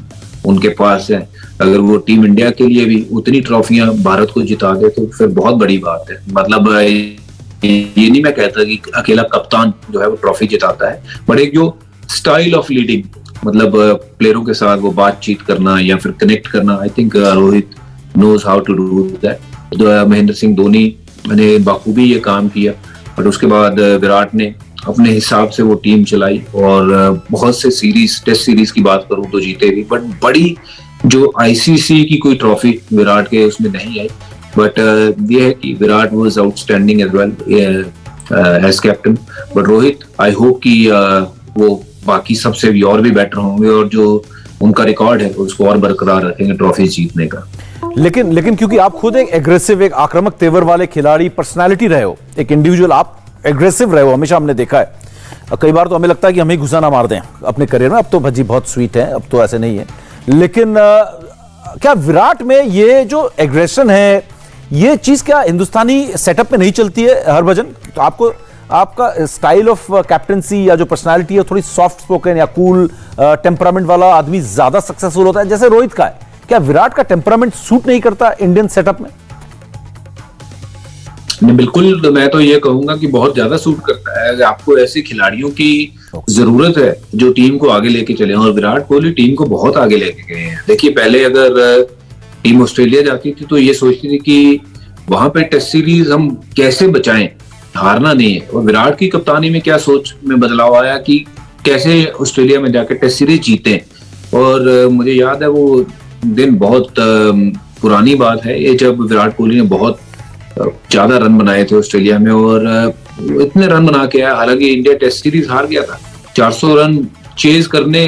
उनके पास है, अगर वो टीम इंडिया के लिए भी उतनी ट्रॉफियां भारत को जिता दे तो फिर बहुत बड़ी बात है। मतलब ये नहीं मैं कहता कि अकेला कप्तान जो है वो ट्रॉफी जिताता है, बट एक जो स्टाइल ऑफ लीडिंग, मतलब प्लेयरों के साथ वो बातचीत करना या फिर कनेक्ट करना, I think Rohit knows how to do that. Mahendra Singh Dhoni ने बखूबी ये काम किया, बट उसके बाद विराट ने अपने हिसाब से वो टीम चलाई और बहुत से सीरीज, टेस्ट सीरीज की बात करूं तो जीते भी, बट बड़ी जो आईसीसी की कोई ट्रॉफी विराट के उसमें नहीं आई। बट ये है कि Virat was outstanding as well as captain, but Rohit I hope कि वो बाकी सबसे भी और भी बेटर होंगे और जो उनका रिकॉर्ड है उसको और बरकरार रखेंगे ट्रॉफी जीतने का। लेकिन क्योंकि आप खुद एक एग्रेसिव, एक आक्रामक तेवर वाले खिलाड़ी, पर्सनालिटी रहे हो, एक इंडिविजुअल, आप एग्रेसिव रहे हो हमेशा, हमने देखा है। कई बार तो हमें लगता है कि हमें घुसा ना मार दें अपने करियर में। अब तो भज्जी बहुत स्वीट है, अब तो ऐसे नहीं है, लेकिन क्या विराट में ये जो एग्रेशन है, ये चीज क्या हिंदुस्तानी सेटअप में नहीं चलती है हरभजन? तो आपको आपका स्टाइल ऑफ कैप्टनसी या जो पर्सनालिटी है थोड़ी सॉफ्ट स्पोकन या कूल टेम्परामेंट वाला आदमी ज्यादा सक्सेसफुल होता है, जैसे रोहित का है। क्या विराट का टेम्परामेंट सूट नहीं करता इंडियन सेटअप में? बिल्कुल, तो मैं तो ये कहूंगा कि बहुत ज्यादा सूट करता है। आपको ऐसे खिलाड़ियों की जरूरत है जो टीम को आगे लेके चले, और विराट कोहली टीम को बहुत आगे लेके गए हैं। देखिए, पहले अगर टीम ऑस्ट्रेलिया जाती थी तो ये सोचती थी कि वहां पे टेस्ट सीरीज हम कैसे बचाएं, हारना नहीं है। और विराट की कप्तानी में क्या सोच में बदलाव आया कि कैसे ऑस्ट्रेलिया में जाकर टेस्ट सीरीज जीते। और मुझे याद है वो दिन, बहुत पुरानी बात है ये, जब विराट कोहली ने बहुत ज्यादा रन बनाए थे ऑस्ट्रेलिया में, और इतने रन बना के आया। हालांकि इंडिया टेस्ट सीरीज हार गया था, 400 रन चेज करने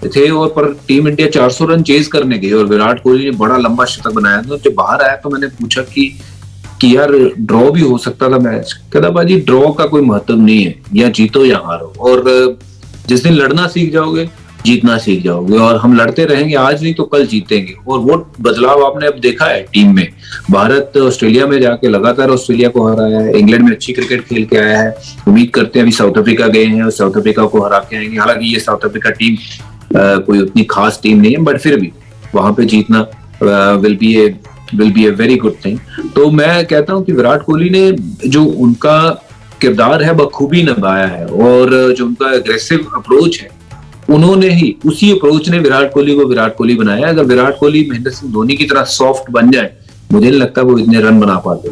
थे, और पर टीम इंडिया 400 रन चेज करने गई और विराट कोहली ने बड़ा लंबा शतक बनाया था। जब बाहर आया तो मैंने पूछा कि यार ड्रॉ भी हो सकता था मैच। कहता भाजी ड्रॉ का कोई महत्व नहीं है, या जीतो या हारो, और जिस दिन लड़ना सीख जाओगे जीतना सीख जाओगे, और हम लड़ते रहेंगे, आज नहीं तो कल जीतेंगे। और वो बदलाव आपने अब देखा है टीम में। भारत ऑस्ट्रेलिया में जाके लगातार ऑस्ट्रेलिया को हराया है, इंग्लैंड में अच्छी क्रिकेट खेल के आया है। उम्मीद करते हैं अभी साउथ अफ्रीका गए हैं और साउथ अफ्रीका को हरा के आएंगे। हालांकि ये साउथ अफ्रीका टीम कोई उतनी खास टीम नहीं है, बट फिर भी वहां पे जीतना will be a very good thing. तो मैं कहता हूं कि विराट कोहली ने जो उनका किरदार है बखूबी निभाया है, और जो उनका एग्रेसिव अप्रोच है, उन्होंने ही, उसी अप्रोच ने विराट कोहली को विराट कोहली बनाया। अगर विराट कोहली महेंद्र सिंह धोनी की तरह सॉफ्ट बन जाए, मुझे नहीं लगता वो इतने रन बना पाते।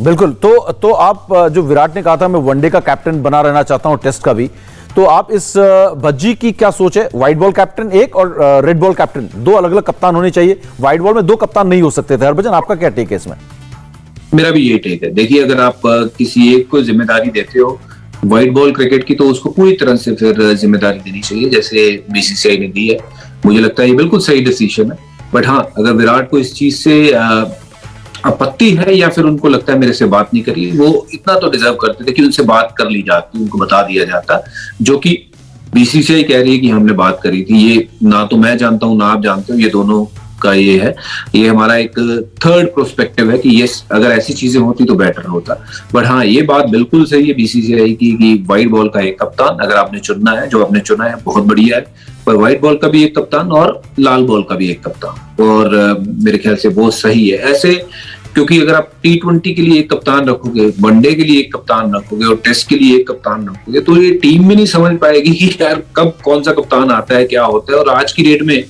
बिल्कुल। तो आप, जो विराट ने कहा था मैं वनडे का कैप्टन बना रहना चाहता हूं, टेस्ट का भी, तो आप इस भज्जी की क्या सोच है? व्हाइट बॉल कैप्टन एक और रेड बॉल कैप्टन, दो अलग अलग कप्तान होने चाहिए। व्हाइट बॉल में दो कप्तान नहीं हो सकते थे। हरभजन, आपका क्या टेक है इसमें? मेरा भी ये टेक है। देखिए, अगर आप किसी एक को जिम्मेदारी देते हो व्हाइट बॉल क्रिकेट की, तो उसको पूरी तरह से फिर जिम्मेदारी देनी चाहिए, जैसे बीसीसीआई ने दी है। मुझे लगता है ये बिल्कुल सही डिसीजन है। बट हाँ, अगर विराट को इस चीज से आपत्ति है, या फिर उनको लगता है मेरे से बात नहीं करी, वो इतना तो डिजर्व करते थे कि उनसे बात कर ली जाती, उनको बता दिया जाता, जो कि बीसीसीआई कह रही है कि हमने बात करी थी। ये ना तो मैं जानता हूं ना आप जानते हो, ये दोनों का ये है। ये हमारा एक थर्ड प्रोस्पेक्टिव है कि ये अगर ऐसी चीजें होती तो बेटर होता। बट हाँ, ये बात बिल्कुल सही है बीसीसीआई की कि व्हाइट बॉल का एक कप्तान अगर आपने चुनना है, जो आपने चुना है बहुत बढ़िया है, पर व्हाइट बॉल का भी एक कप्तान और लाल बॉल का भी एक कप्तान, और मेरे ख्याल से वो सही है ऐसे। क्योंकि अगर आप T20 के लिए एक कप्तान रखोगे, वनडे के लिए एक कप्तान रखोगे और टेस्ट के लिए एक कप्तान रखोगे, तो ये टीम में नहीं समझ पाएगी कि यार कब कौन सा कप्तान आता है, क्या होता है। और आज की डेट में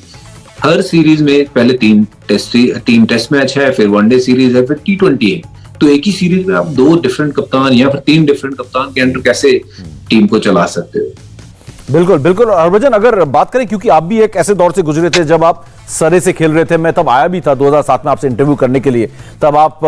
हर सीरीज में पहले तीन टेस्ट मैच है, फिर वनडे सीरीज है, फिर T20 है। तो एक ही सीरीज में आप दो डिफरेंट कप्तान या फिर तीन डिफरेंट कप्तान के अंडर कैसे टीम को चला सकते हो? बिल्कुल बिल्कुल। हरभजन, अगर बात करें, क्योंकि आप भी एक ऐसे दौर से गुजरे थे जब आप सरे से खेल रहे थे, मैं तब आया भी था 2007 में आपसे इंटरव्यू करने के लिए, तब आप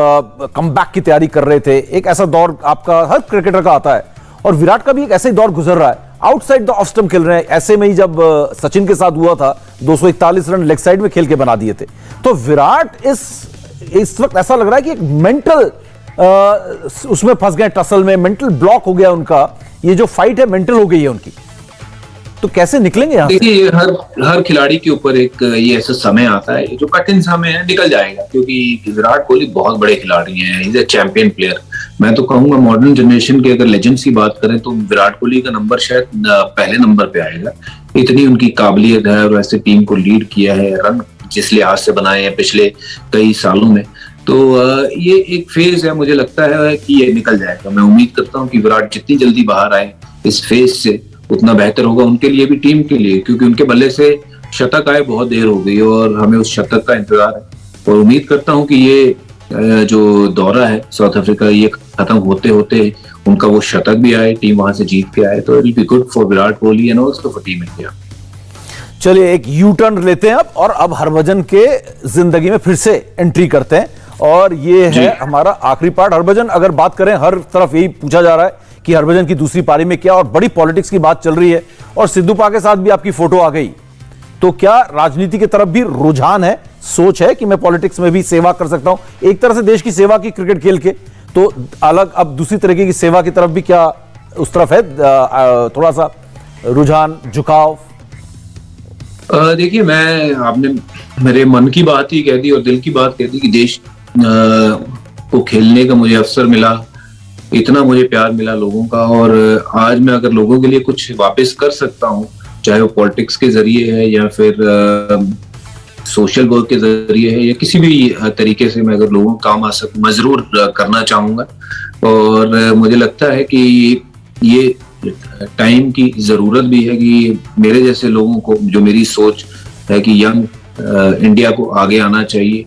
कमबैक की तैयारी कर रहे थे। एक ऐसा दौर आपका हर क्रिकेटर का आता है, और विराट का भी एक ऐसा ही दौर गुजर रहा है। आउटसाइड द ऑफ स्टंप खेल रहे हैं। ऐसे में ही जब सचिन के साथ हुआ था, 241 रन लेग साइड में खेल के बना दिए थे। तो विराट इस वक्त ऐसा लग रहा है कि एक मेंटल उसमें फंस गए, टसल में, मेंटल ब्लॉक हो गया उनका। ये जो फाइट है मेंटल हो गई है उनकी, तो कैसे निकलेंगे यहाँ से? देखिए, हर खिलाड़ी के ऊपर एक ये ऐसा समय आता है, जो कठिन समय है, निकल जाएगा। क्योंकि विराट कोहली बहुत बड़े खिलाड़ी हैं, he is a champion player. मैं तो कहूंगा मॉडर्न जनरेशन के अगर लेजेंड्स की बात करें तो विराट कोहली का नंबर शायद पहले नंबर पे आएगा। इतनी उनकी काबिलियत है, और ऐसे टीम को लीड किया है, जिस लिहाज से बनाए हैं पिछले कई सालों में। तो ये एक फेज है, मुझे लगता है कि ये निकल जाएगा। मैं उम्मीद करता हूँ कि विराट जितनी जल्दी बाहर आए इस फेज से उतना बेहतर होगा उनके लिए भी, टीम के लिए, क्योंकि उनके बल्ले से शतक आए बहुत देर हो गई और हमें उस शतक का इंतजार है। और उम्मीद करता हूँ कि ये जो दौरा है साउथ अफ्रीका, ये खत्म होते होते उनका वो शतक भी आए, टीम वहां से जीत के आए, तो it will be good for Virat Kohli and also for team India. चलिए एक यू टर्न लेते हैं अब और हरभजन के जिंदगी में फिर से एंट्री करते हैं और ये है हमारा आखिरी पार्ट। हरभजन, अगर बात करें, हर तरफ यही पूछा जा रहा है कि हरभजन की दूसरी पारी में क्या, और बड़ी पॉलिटिक्स की बात चल रही है और सिद्धू पा के साथ भी आपकी फोटो आ गई, तो क्या राजनीति की तरफ भी रुझान है, सोच है कि मैं पॉलिटिक्स में भी सेवा कर सकता हूं? एक तरह से देश की सेवा की क्रिकेट खेल के, तो अलग अब दूसरी तरीके की सेवा की तरफ भी क्या उस तरफ है थोड़ा सा रुझान, झुकाव? देखिए, आपने मेरे मन की बात ही कह दी और दिल की बात कह दी कि देश को खेलने का मुझे अवसर मिला, इतना मुझे प्यार मिला लोगों का, और आज मैं अगर लोगों के लिए कुछ वापस कर सकता हूँ, चाहे वो पॉलिटिक्स के जरिए है या फिर सोशल वर्क के जरिए है या किसी भी तरीके से मैं अगर लोगों को काम आ सकूं, मैं जरूर करना चाहूंगा। और मुझे लगता है कि ये टाइम की जरूरत भी है कि मेरे जैसे लोगों को, जो मेरी सोच है कि यंग इंडिया को आगे आना चाहिए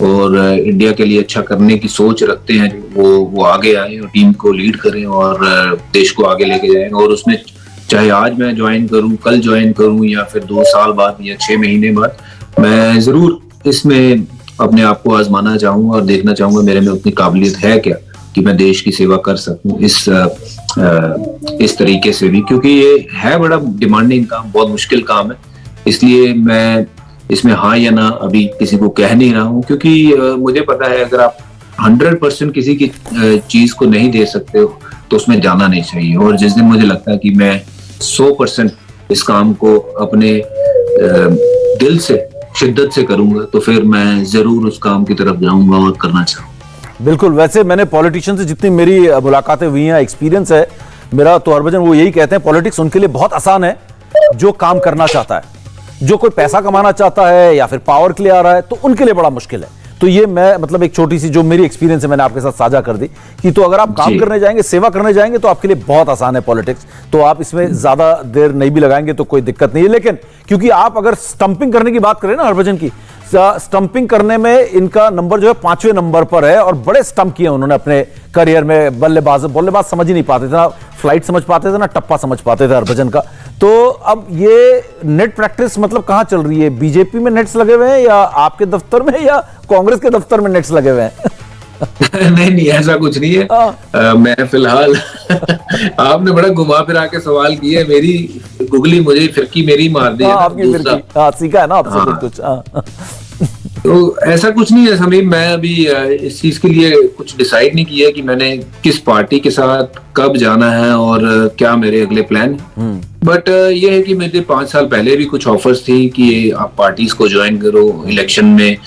और इंडिया के लिए अच्छा करने की सोच रखते हैं, वो आगे आए और टीम को लीड करें और देश को आगे लेके जाएं। और उसमें चाहे आज मैं ज्वाइन करूं, कल ज्वाइन करूं या फिर 2 साल बाद या 6 महीने बाद, मैं जरूर इसमें अपने आप को आजमाना चाहूंगा और देखना चाहूंगा मेरे में उतनी काबिलियत है क्या कि मैं देश की सेवा कर सकूं इस तरीके से भी, क्योंकि ये है बड़ा डिमांडिंग काम, बहुत मुश्किल काम है। इसलिए मैं इसमें हाँ या ना अभी किसी को कह नहीं रहा हूं, क्योंकि मुझे पता है अगर आप 100% किसी की चीज को नहीं दे सकते हो तो उसमें जाना नहीं चाहिए। और जिस दिन मुझे लगता है कि मैं 100% इस काम को अपने दिल से, शिद्दत से करूंगा, तो फिर मैं जरूर उस काम की तरफ जाऊंगा और करना चाहूंगा। बिल्कुल, वैसे मैंने पॉलिटिशियन से जितनी मेरी मुलाकातें हुई हैं, एक्सपीरियंस है मेरा, तो हरभजन वो यही कहते हैं पॉलिटिक्स उनके लिए बहुत आसान है जो काम करना चाहता है। जो कोई पैसा कमाना चाहता है या फिर पावर के लिए आ रहा है तो उनके लिए बड़ा मुश्किल है। तो ये मैं मतलब एक छोटी सी जो मेरी एक्सपीरियंस है मैंने आपके साथ साझा कर दी कि तो अगर आप काम करने जाएंगे, सेवा करने जाएंगे तो आपके लिए बहुत आसान है पॉलिटिक्स, तो आप इसमें ज्यादा देर नहीं भी लगाएंगे तो कोई दिक्कत नहीं है। लेकिन क्योंकि आप अगर स्टंपिंग करने की बात करें ना हरभजन की, स्टंपिंग करने में इनका नंबर जो है 5वें नंबर पर है और बड़े स्टंप किए उन्होंने अपने करियर में। बल्लेबाज समझ ही नहीं पाते थे, ना फ्लाइट समझ पाते थे ना टप्पा समझ पाते थे हरभजन का। तो अब ये नेट प्रैक्टिस मतलब कहां चल रही है? बीजेपी में नेट्स लगे हुए हैं या आपके दफ्तर में या कांग्रेस के दफ्तर में नेट्स लगे हुए हैं? नहीं, ऐसा कुछ नहीं है। मैं फिलहाल आपने बड़ा घुमा फिरा के सवाल किए, मेरी गुगली मुझे फिरकी मेरी मार दी है। आपकी फिरकी सीखा है ना आपसे कुछ। तो ऐसा कुछ नहीं है समीर, मैं अभी इस चीज के लिए कुछ डिसाइड नहीं किया कि मैंने किस पार्टी के साथ कब जाना है और क्या मेरे अगले प्लान है। बट ये है कि मेरे 5 साल पहले भी कुछ ऑफर्स थी कि आप पार्टीज को ज्वाइन करो, इलेक्शन में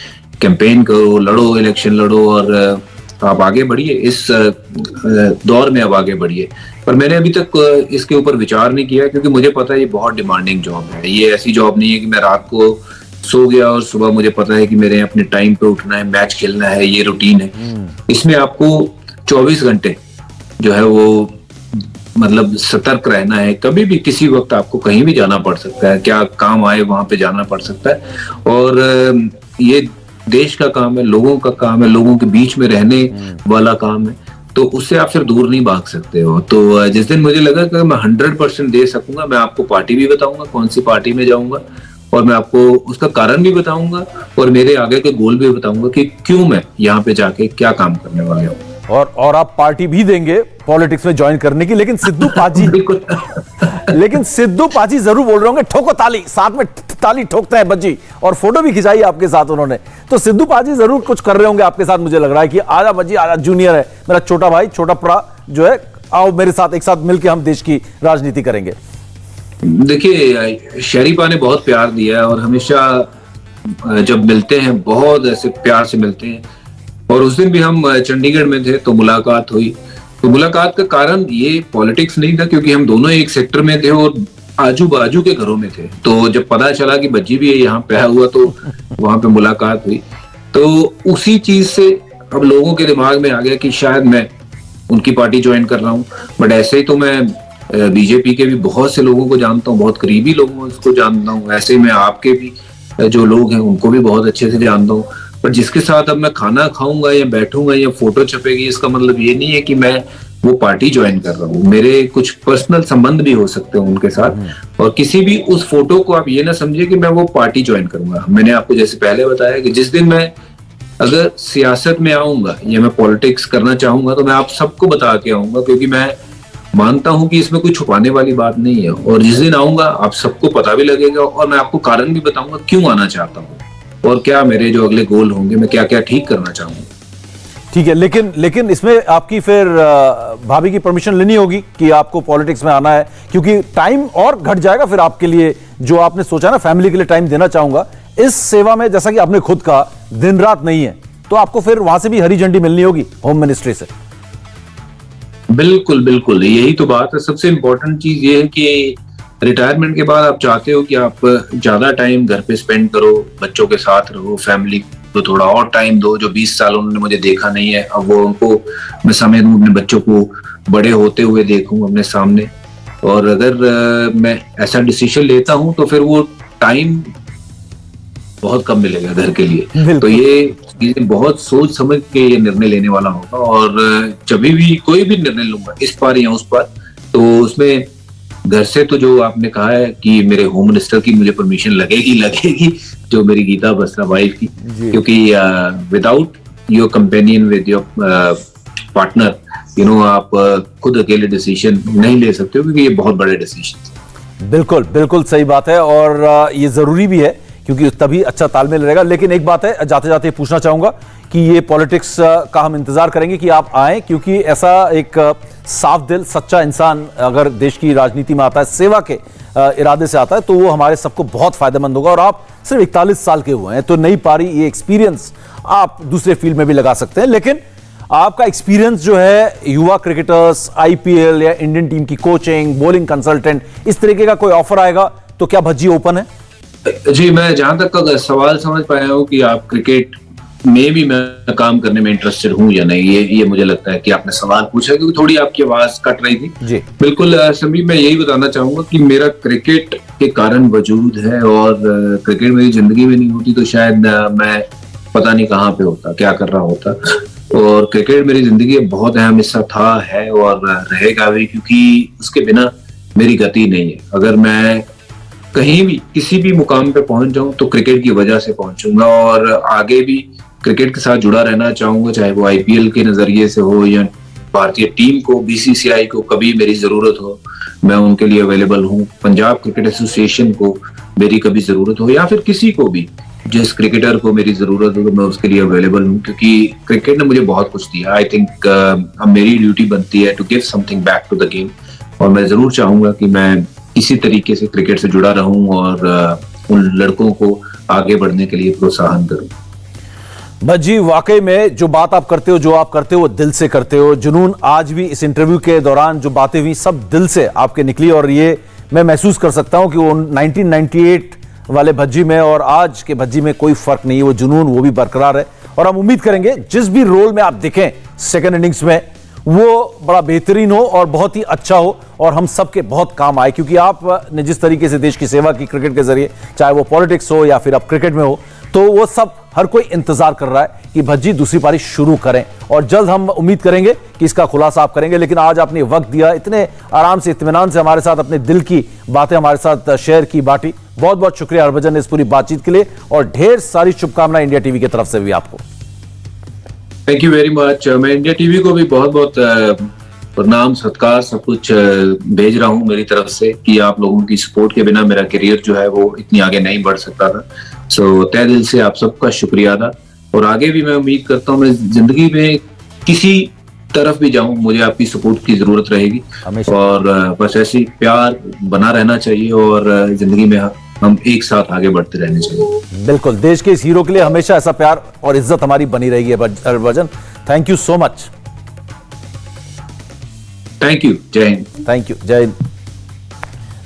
कैंपेन करो, लड़ो, इलेक्शन लड़ो और आप आगे बढ़िए, इस दौर में अब आगे बढ़िए। पर मैंने अभी तक इसके ऊपर विचार नहीं किया, क्योंकि मुझे पता है ये बहुत डिमांडिंग जॉब है। ये ऐसी जॉब नहीं है कि मैं रात को सो गया और सुबह मुझे पता है कि मेरे अपने टाइम पे उठना है, मैच खेलना है, ये रूटीन है। इसमें आपको 24 घंटे जो है वो मतलब सतर्क रहना है, कभी भी किसी वक्त आपको कहीं भी जाना पड़ सकता है, क्या काम आए वहां पे जाना पड़ सकता है। और ये देश का काम है, लोगों का काम है, लोगों के बीच में रहने वाला काम है, तो उससे आप फिर दूर नहीं भाग सकते हो। तो जिस दिन मुझे लगा कि मैं 100% दे सकूंगा, मैं आपको पार्टी भी बताऊंगा कौन सी पार्टी में जाऊंगा और मैं आपको उसका कारण भी बताऊंगा और मेरे आगे के गोल भी बताऊंगा कि क्यों मैं यहाँ पे जाके क्या काम करने वाले हूँ। और आप पार्टी भी देंगे पॉलिटिक्स में ज्वाइन करने की। लेकिन सिद्धू पाजी लेकिन सिद्धू पाजी जरूर बोल रहे होंगे ठोको ताली, साथ में ताली ठोकता है बज्जी, और फोटो भी खिंचाई आपके साथ उन्होंने। तो सिद्धू पाजी जरूर कुछ कर रहे होंगे आपके साथ, मुझे लग रहा है कि आजा बज्जी आजा, जूनियर है मेरा छोटा भाई, छोटा प्रा जो है, आओ मेरे साथ, एक साथ मिलकर हम देश की राजनीति करेंगे। देखिए, शरीफा ने बहुत प्यार दिया है और हमेशा जब मिलते हैं बहुत ऐसे प्यार से मिलते हैं। और उस दिन भी हम चंडीगढ़ में थे तो मुलाकात हुई। तो मुलाकात का कारण ये पॉलिटिक्स नहीं था, क्योंकि हम दोनों एक सेक्टर में थे और आजू बाजू के घरों में थे। तो जब पता चला कि बच्ची भी यहाँ पे आया हुआ तो वहां पे मुलाकात हुई, तो उसी चीज से अब लोगों के दिमाग में आ गया कि शायद मैं उनकी पार्टी ज्वाइन कर रहा हूँ। बट ऐसे ही तो मैं बीजेपी के भी बहुत से लोगों को जानता हूँ, बहुत करीबी लोगों को जानता हूँ, ऐसे ही मैं आपके भी जो लोग हैं उनको भी बहुत अच्छे से जानता हूँ। पर जिसके साथ अब मैं खाना खाऊंगा या बैठूंगा या फोटो छपेगी, इसका मतलब ये नहीं है कि मैं वो पार्टी ज्वाइन कर रहा हूँ। मेरे कुछ पर्सनल संबंध भी हो सकते हैं उनके साथ, और किसी भी उस फोटो को आप ये ना समझिए कि मैं वो पार्टी ज्वाइन करूंगा। मैंने आपको जैसे पहले बताया कि जिस दिन मैं अगर सियासत में आऊंगा या मैं पॉलिटिक्स करना चाहूंगा तो मैं आप सबको बता के आऊंगा, क्योंकि मैं मानता हूं कि इसमें कोई छुपाने वाली बात नहीं है। और जिस दिन आऊंगा आप सबको पता भी लगेगा, और मैं आपको कारण भी बताऊंगा क्यों आना चाहता हूं और क्या मेरे जो अगले गोल होंगे, मैं क्या क्या ठीक करना चाहूंगा। ठीक है, लेकिन इसमें आपकी फिर भाभी की परमिशन लेनी होगी कि आपको पॉलिटिक्स में आना है, क्योंकि टाइम और घट जाएगा फिर आपके लिए। जो आपने सोचा ना फैमिली के लिए टाइम देना चाहूंगा, इस सेवा में जैसा कि आपने खुद कहा दिन रात नहीं है, तो आपको फिर वहां से भी हरी झंडी मिलनी होगी होम मिनिस्ट्री से। बिल्कुल बिल्कुल, यही तो बात है। सबसे इंपॉर्टेंट चीज ये है कि रिटायरमेंट के बाद आप चाहते हो कि आप ज्यादा टाइम घर पे स्पेंड करो, बच्चों के साथ रहो, फैमिली को थोड़ा और टाइम दो। जो 20 साल उन्होंने मुझे देखा नहीं है, अब वो उनको मैं समय दूं, अपने बच्चों को बड़े होते हुए देखूं अपने सामने। और अगर मैं ऐसा डिसीजन लेता हूं तो फिर वो टाइम बहुत कम मिलेगा घर के लिए। तो ये चीजें बहुत सोच समझ के ये निर्णय लेने वाला होगा, और जब भी कोई भी निर्णय लूंगा इस बार या उस बार, तो उसमें घर से तो जो आपने कहा है कि मेरे होम मिनिस्टर की मुझे परमिशन लगेगी, जो मेरी गीता बसरा वाइफ की, क्योंकि without your companion, with your partner, आप खुद अकेले डिसीजन नहीं ले सकते हो, क्योंकि ये बहुत बड़े डिसीजन। बिल्कुल सही बात है, और ये जरूरी भी है क्योंकि तभी अच्छा तालमेल रहेगा। लेकिन एक बात है, जाते जाते पूछना चाहूंगा कि ये पॉलिटिक्स का हम इंतजार करेंगे कि आप आएं, क्योंकि ऐसा एक साफ दिल सच्चा इंसान अगर देश की राजनीति में आता है, सेवा के इरादे से आता है, तो वो हमारे सबको बहुत फायदेमंद होगा। और आप सिर्फ 41 साल के हुए हैं, तो नई पारी, ये एक्सपीरियंस आप दूसरे फील्ड में भी लगा सकते हैं। लेकिन आपका एक्सपीरियंस जो है युवा क्रिकेटर्स, आईपीएल या इंडियन टीम की कोचिंग, बॉलिंग कंसल्टेंट, इस तरीके का कोई ऑफर आएगा तो क्या भज्जी ओपन है? जी, मैं जहां तक का सवाल समझ पाया हूं कि आप क्रिकेट में भी मैं काम करने में इंटरेस्टेड हूं या नहीं, ये मुझे लगता है कि आपने सवाल पूछा, क्योंकि थोड़ी आपकी आवाज कट रही थी जी। बिल्कुल संदीप, मैं यही बताना चाहूंगा कि मेरा क्रिकेट के कारण वजूद है, और क्रिकेट मेरी जिंदगी में नहीं होती तो शायद मैं पता नहीं कहाँ पे होता, क्या कर रहा होता। और क्रिकेट मेरी जिंदगी का बहुत अहम हिस्सा था, है और रहेगा भी, क्योंकि उसके बिना मेरी गति नहीं है। अगर मैं कहीं भी किसी भी मुकाम पे पहुंच जाऊं तो क्रिकेट की वजह से पहुंचूंगा, और आगे भी क्रिकेट के साथ जुड़ा रहना चाहूंगा, चाहे वो आईपीएल के नजरिए से हो या भारतीय टीम को, बीसीसीआई को कभी मेरी जरूरत हो मैं उनके लिए अवेलेबल हूं, पंजाब क्रिकेट एसोसिएशन को मेरी कभी जरूरत हो, या फिर किसी को भी जिस क्रिकेटर को मेरी जरूरत हो तो मैं उसके लिए अवेलेबल हूं, क्योंकि क्रिकेट ने मुझे बहुत कुछ दिया। आई थिंक अब मेरी ड्यूटी बनती है to give something back to the game, और मैं जरूर चाहूंगा कि मैं इसी तरीके से क्रिकेट से जुड़ा रहूं और उन लड़कों को आगे बढ़ने के लिए प्रोत्साहन करूं। भज्जी, वाकई में जो बात आप करते हो, जो आप करते हो वो दिल से करते हो। जुनून आज भी इस इंटरव्यू के दौरान जो बातें हुई सब दिल से आपके निकली, और ये मैं महसूस कर सकता हूं कि वो 1998 वाले भज्जी में और आज के भज्जी में कोई फर्क नहीं है। वो जुनून वो भी बरकरार है, और हम उम्मीद करेंगे जिस भी रोल में आप दिखें सेकेंड इनिंग्स में वो बड़ा बेहतरीन हो और बहुत ही अच्छा हो, और हम सबके बहुत काम आए, क्योंकि आपने जिस तरीके से देश की सेवा की क्रिकेट के जरिए, चाहे वो पॉलिटिक्स हो या फिर अब क्रिकेट में हो, तो वो सब हर कोई इंतजार कर रहा है कि भज्जी दूसरी पारी शुरू करें, और जल्द हम उम्मीद करेंगे कि इसका खुलासा आप करेंगे। लेकिन आज आपने वक्त दिया, इतने आराम से, इत्मीनान से हमारे साथ अपने दिल की बातें हमारे साथ शेयर की, बांटी। बहुत बहुत शुक्रिया हरभजन इस पूरी बातचीत के लिए, और ढेर सारी शुभकामनाएं इंडिया टीवी की तरफ से भी आपको। Thank you very much. मैं इंडिया टीवी को भी बहुत बहुत प्रणाम, सत्कार, सब कुछ भेज रहा हूँ मेरी तरफ से, कि आप लोगों की सपोर्ट के बिना मेरा करियर जो है वो इतनी आगे नहीं बढ़ सकता था। सो तहे दिल से आप सबका शुक्रिया अदा, और आगे भी मैं उम्मीद करता हूँ मैं जिंदगी में किसी तरफ भी जाऊं मुझे आपकी सपोर्ट की जरूरत रहेगी, और बस ऐसी प्यार बना रहना चाहिए, और जिंदगी में हम एक साथ आगे बढ़ते रहने चाहिए। बिल्कुल, देश के इस हीरो के लिए हमेशा ऐसा प्यार और इज्जत हमारी बनी रहेगी Harbhajan. Thank you so much. Thank you, जय हिंद। थैंक यू, जय हिंद।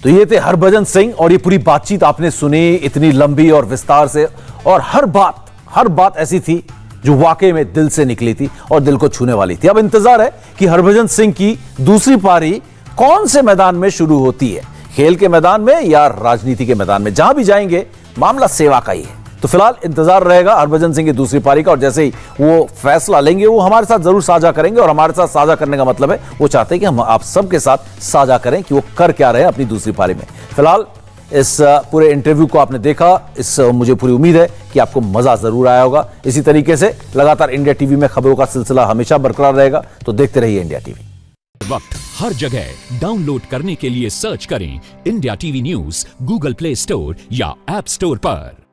तो ये थे हरभजन सिंह और ये पूरी बातचीत आपने सुनी इतनी लंबी और विस्तार से, और हर बात ऐसी थी जो वाकई में दिल से निकली थी और दिल को छूने वाली थी। अब इंतजार है कि हरभजन सिंह की दूसरी पारी कौन से मैदान में शुरू होती है, खेल के मैदान में या राजनीति के मैदान में। जहां भी जाएंगे मामला सेवा का ही है। तो फिलहाल इंतजार रहेगा हरभजन सिंह की दूसरी पारी का, और जैसे ही वो फैसला लेंगे वो हमारे साथ जरूर साझा करेंगे। और हमारे साथ साझा करने का मतलब है वो चाहते हैं कि हम आप सबके साथ साझा करें कि वो कर क्या रहे हैं अपनी दूसरी पारी में। फिलहाल इस पूरे इंटरव्यू को आपने देखा, मुझे पूरी उम्मीद है कि आपको मजा जरूर आया होगा। इसी तरीके से लगातार इंडिया टीवी में खबरों का सिलसिला हमेशा बरकरार रहेगा, तो देखते रहिए इंडिया टीवी। वक्त हर जगह डाउनलोड करने के लिए सर्च करें India TV news Google play store या ऐप स्टोर पर।